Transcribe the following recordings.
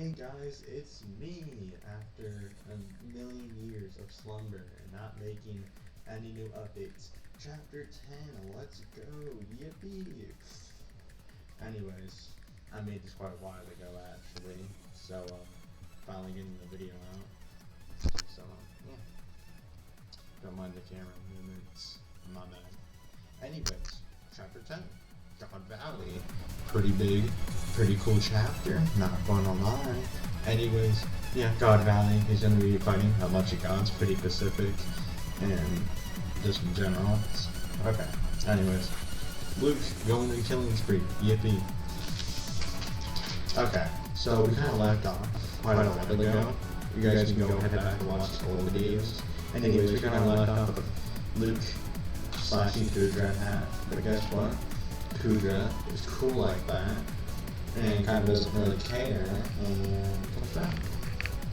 Hey guys, it's me after a million years of slumber and not making any new updates. Chapter 10, let's go, yippee! Anyways, I made this quite a while ago actually, so finally getting the video out. So yeah, don't mind the camera movements, my bad. Anyways, chapter 10. God Valley. Pretty big, pretty cool chapter, not gonna lie. Anyways, yeah, God Valley, he's gonna be fighting a bunch of gods, pretty Pacific, and just in general. Okay, anyways, Luke going on a killing spree, yippee. Okay, so we kind of left off quite a while ago. You guys can go head back and watch the old videos. Anyways, we kind of left off with Luke slashing through the Dread Hat, but guess what? Kudra is cool like that and kind of doesn't really care and comes back.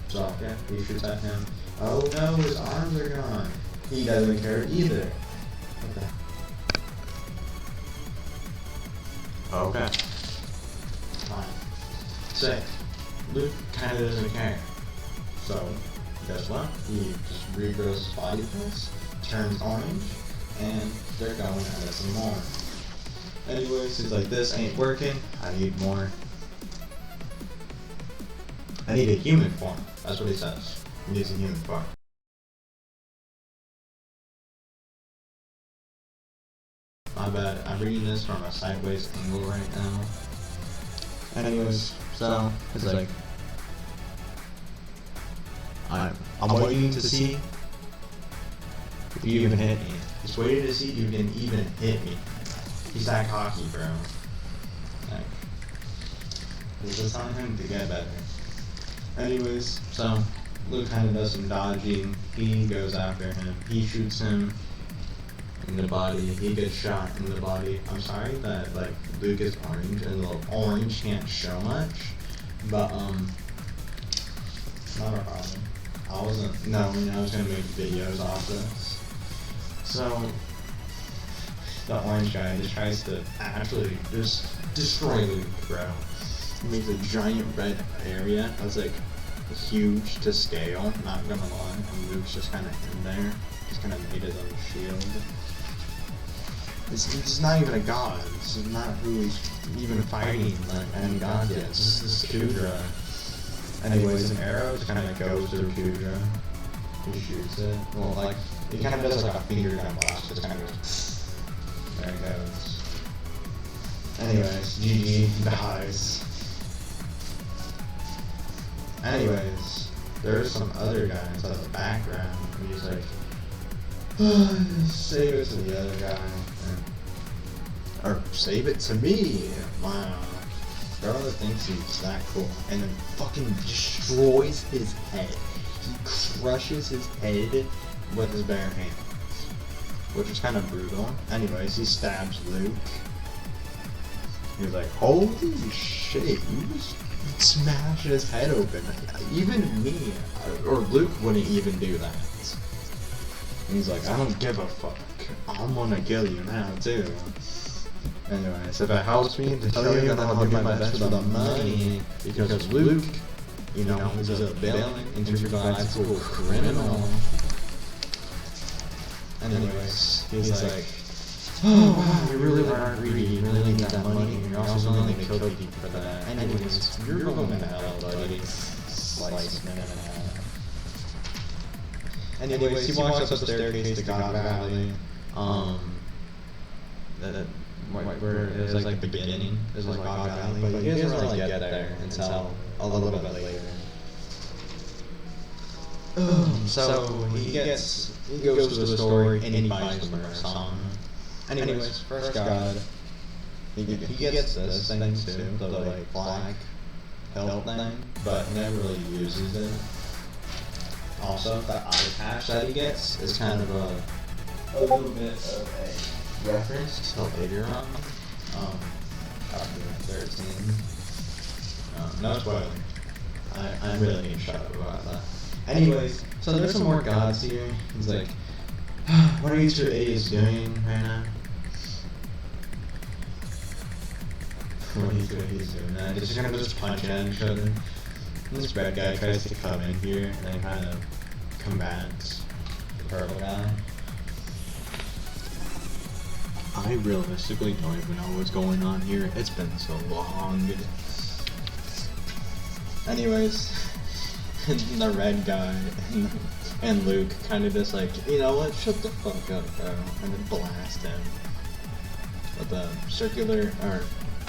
So yeah, he shoots at him. Oh no, his arms are gone. He doesn't care either. Okay. Fine. Sick. Luke kind of doesn't care. So guess what? He just regrows his body parts, turns orange, and they're going at it some more. Anyways, he's like, this ain't working, I need more. I need a human form. That's what he says. He needs a human form. My bad, I'm reading this from a sideways angle right now. Anyways, so, he's like, I'm waiting to see if you even hit me. Just waiting to see if you can even hit me. He's that cocky, bro. Like, this is telling him to get better. Anyways, so Luke kind of does some dodging. He goes after him. He shoots him in the body. He gets shot in the body. I'm sorry that like Luke is orange and the orange can't show much, but not a problem. I wasn't knowing I was gonna make videos off this. So the orange guy just tries to actually just destroy Luke, bro. He makes a giant red area that's like huge to scale, not gonna lie, and Luke's just kind of in there, just kind of made his own shield. This is not even a god, this is not who he's even fighting, like any god yet, this is Kudra. Anyways, an arrow just kind of goes through Kudra. He shoots it, well like, he kind of does like a finger gun blast, just kind of goes. There it goes. Anyways, GG dies. Anyways, there's some other guys at the background, and he's like, save it to the other guy. Or save it to me. Wow. Brother thinks he's that cool. And then fucking destroys his head. He crushes his head with his bare hands. Which is kind of brutal. Anyways, he stabs Luke. He's like, holy shit, you just smashed his head open. Even me, or Luke wouldn't even do that. And he's like, I don't give a fuck. I'm gonna kill you now too. Anyways, if it helps me to tell you that I'll do my best for the money, because Luke, you know, he's a villain, intergalactical criminal. Anyways, he's like, oh wow, you really are greedy, you really need that money, and you're also willing to kill people for that. Anyways, you're going to hell, buddy. Slice man in half. Anyways, he walks up the staircase to God Valley. Where it was like the beginning, it was like God Valley, but he doesn't really get there until a little bit later. So he goes to the store and he buys them a song. Anyways, first God, he gets this thing too, the like black belt thing, but he never really uses it. Also, the eye patch that he gets is kind of a little bit of a reference to later on. Chapter 13. No spoiler. I really need to shut up about that. Anyways, so there's some more gods here. He's like, what are you two idiots doing right now? What are you two idiots doing? Just gonna just punch at each other. This red guy tries to come in here and then kind of combats the purple guy. I realistically don't even know what's going on here. It's been so long. Anyways, the red guy and Luke kind of just like, you know what, shut the fuck up, bro, and then blast him with a circular, or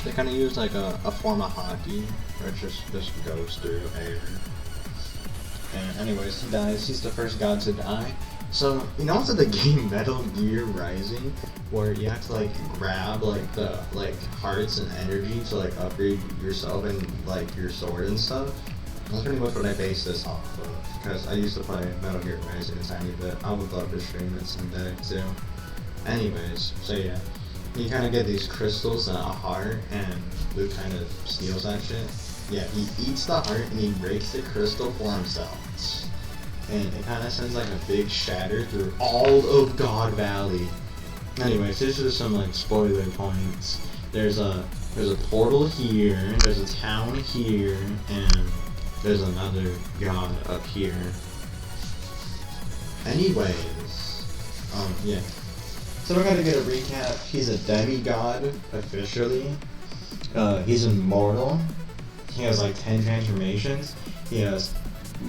they kind of use like a form of hockey, where it just goes through air. And anyways, he dies. He's the first god to die. So, you know, it's in the game Metal Gear Rising, where you have to like grab like the hearts and energy to like upgrade yourself and like your sword and stuff. That's pretty much what I base this off of, because I used to play Metal Gear Rising a tiny bit. I would love to stream it someday too. Anyways, so yeah, you kind of get these crystals and a heart, and Luke kind of steals that shit. Yeah, he eats the heart and he breaks the crystal for himself. And it kind of sends like a big shatter through all of God Valley. Anyways, this is some like spoiler points. There's a portal here, there's a town here, and there's another god up here. Anyways, yeah. So we're gonna get a recap. He's a demigod officially. He's immortal. He has like 10 transformations. He has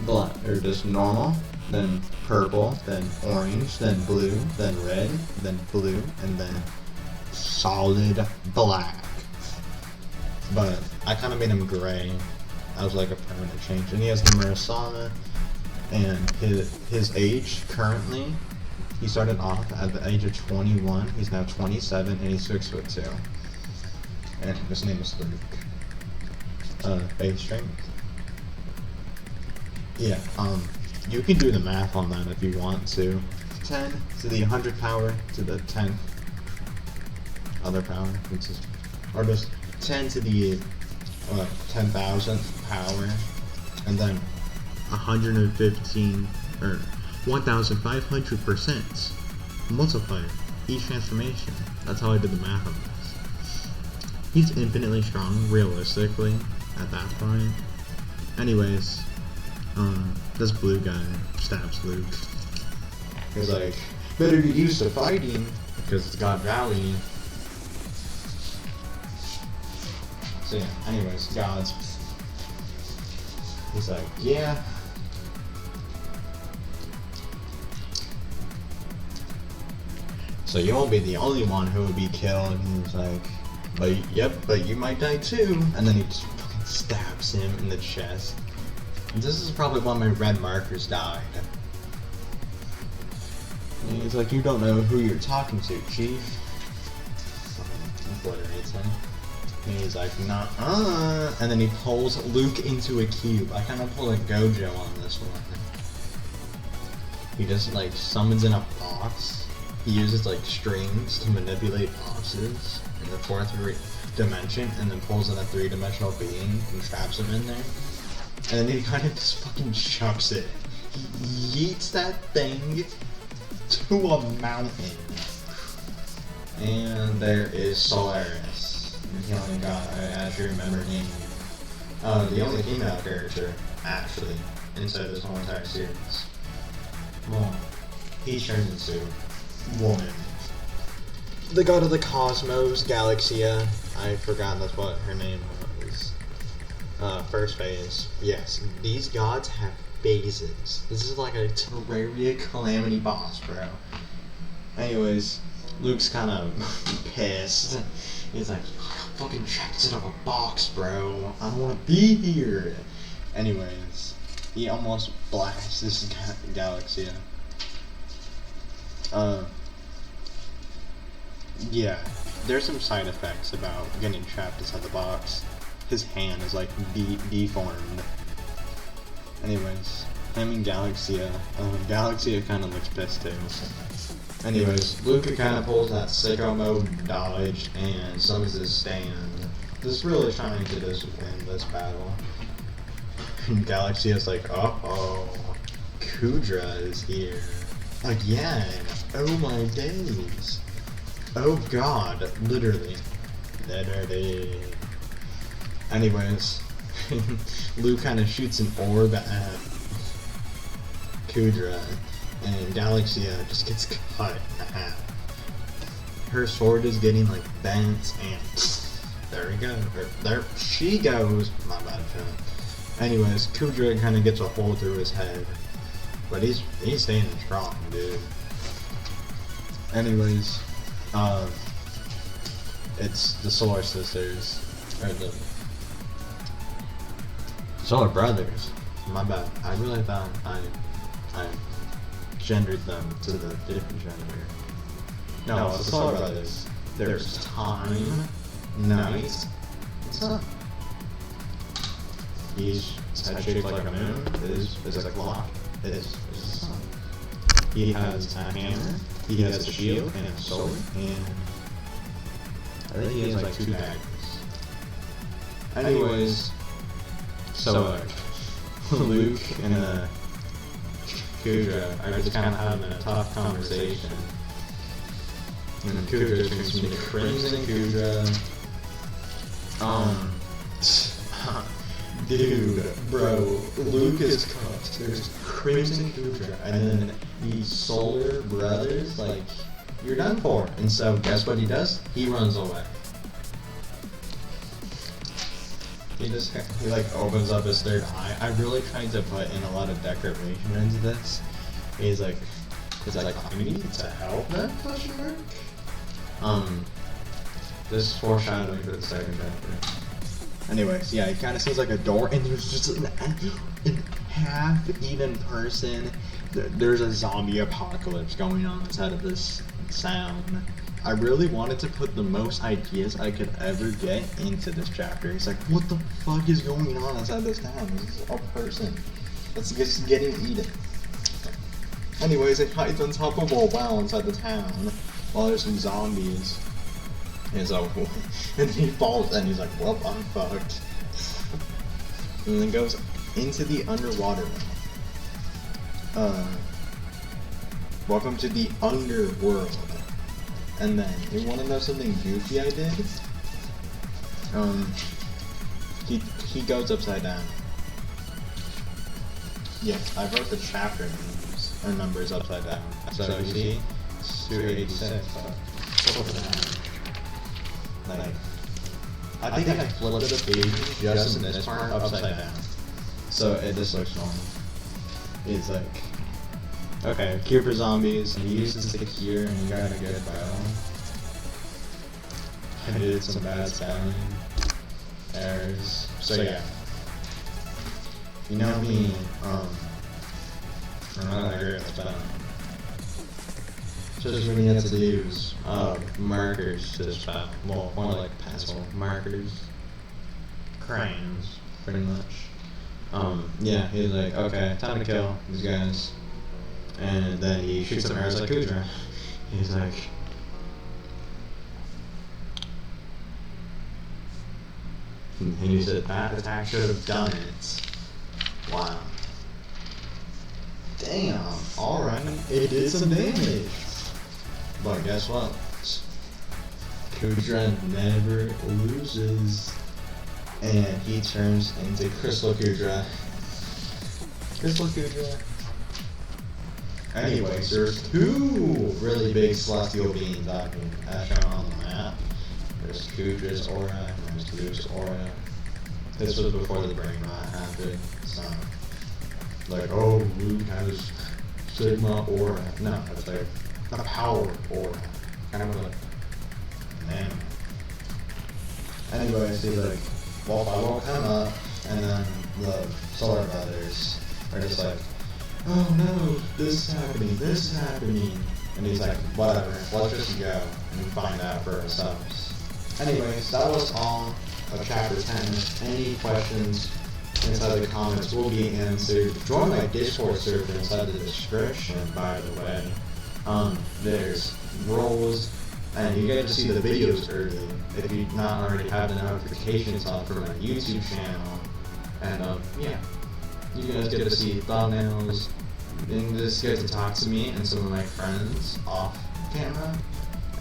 black, or just normal, then purple, then orange, then blue, then red, then blue, and then solid black. But I kind of made him gray. That was like a permanent change. And he has the Murasana, and his age currently, he started off at the age of 21. He's now 27, and he's 6'2". And his name is Luke. Base strength. Yeah, you can do the math on that if you want to. 10 to the 100 power to the 10th other power, which is, or just 10 to the 10,000th power, and then 115 or 1,500% multiplier each transformation. That's how I did the math on this. He's infinitely strong, realistically, at that point. Anyways, this blue guy stabs Luke. He's like, better get used to fighting, because it's God Valley. So yeah, anyways, gods. He's like, yeah. So you won't be the only one who will be killed. And he's like, but you might die too. And then he just fucking stabs him in the chest. And this is probably when my red markers died. And he's like, you don't know who you're talking to, Chief. Obliterates him. And he's like, nah. And then he pulls Luke into a cube. I kind of pull a Gojo on this one. He just like summons in a box. He uses like strings to manipulate boxes in the fourth dimension, and then pulls in a three-dimensional being and traps him in there. And then he kind of just fucking chucks it. He yeets that thing to a mountain. And there is Solaris. The only god I actually remember naming. The only female character, actually, inside this whole entire series. Well, he turns into woman. The god of the cosmos, Galaxia. I forgot that's what her name was. First phase. Yes, these gods have phases. This is like a Terraria Calamity boss, bro. Anyways, Luke's kind of pissed. He's like, fucking checked it out of a box, bro. I don't want to be here. Anyways, he almost blasts this Galaxia. Yeah, there's some side effects about getting trapped inside the box. His hand is like deformed. Anyways, him and Galaxia. Galaxia kind of looks pissed too. Anyways, Luke kind of pulls that sicko mode dodge and summons his stand. Just really trying to just win this battle. And Galaxia's like, uh-oh, Kudra is here. Again. Oh my days. Oh god, literally. Anyways, Luke kind of shoots an orb at Kudra, and Galaxia just gets cut in half. Her sword is getting like bent, and there we go. There she goes. My bad, Phil. Anyways, Kudra kind of gets a hole through his head, but he's staying strong, dude. Anyways, it's the Solar Sisters, or the Solar Brothers. My bad. I really thought I gendered them to the different gender. No, it's the Solar Brothers. There's time, night, sun. He's head shaped like a moon. Is a clock. Is the sun. He has a hammer. He has a shield and a sword, and I think he has like 2 daggers. Anyways, so Luke and Kudra are just kind of having a tough conversation. And Kudra's going to be crimson Kudra. Dude, bro, Luke is cooked. There's crimson Kudra, and then these Solar Brothers, like, you're done for. And so, guess what he does? He runs away. He like opens up his third eye. I really tried to put in a lot of decoration into this. He's like, I need to help them? Question mark. This is foreshadowing for the second chapter. Anyways, yeah, it kind of seems like a door, and there's just an half-eaten person. There's a zombie apocalypse going on inside of this sound. I really wanted to put the most ideas I could ever get into this chapter. It's like, what the fuck is going on inside this town? This is a person that's just getting eaten. Anyways, it hides on top of a well inside the town while there's some zombies. And so, and he falls and he's like, well, I'm fucked. And then goes into the underwater realm. Welcome to the underworld. And then, you wanna know something goofy I did? He goes upside down. Yeah, I wrote the chapter numbers upside down. So you see, 286. Like, I think I flipped the page just in this part upside down. So it just looks normal. It's like, okay, cure for zombies, and he uses the cure and he got a good bow. I did some bad spelling errors. So yeah. You know me, I'm not that great at spelling. Just when you have to use markers to spell. Well, more like pencil markers. Crayons, pretty much. Yeah, he's like, okay, time to kill these guys. And then he shoots some arrows like Kudra. He's like, and he said that attack should have done it. Wow. Damn, alright, it did some damage. But guess what? Kudra never loses. And he turns into Crystal Kudra. Crystal Kudra. Anyways, there's 2 really big celestial beings as shown on the map. There's Kudra's aura and there's Luke's aura. This was before the brain rot happened, so like, oh, Luke has Sigma aura. No, it's like a power aura. Kind of like an animal. Anyways, he's like, well, I won't come up, and then the Solar Brothers are just like, oh no, this is happening. And he's like, whatever, let's just go and find out for ourselves. Anyways, that was all of chapter 10. Any questions inside the comments will be answered. Join my Discord server inside the description, by the way. There's roles, and you get to see the videos early if you not already have the notifications on for my YouTube channel. And yeah, you guys get to see thumbnails, and just get to talk to me and some of my friends off camera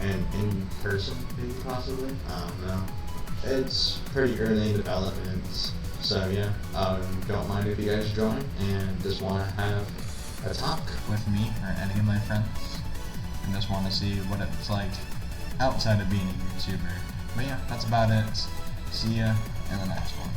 and in person, maybe possibly. I don't know. It's pretty early in development, So yeah, don't mind if you guys join and just want to have a talk with me or any of my friends and just want to see what it's like outside of being a YouTuber. But yeah, that's about it. See ya in the next one.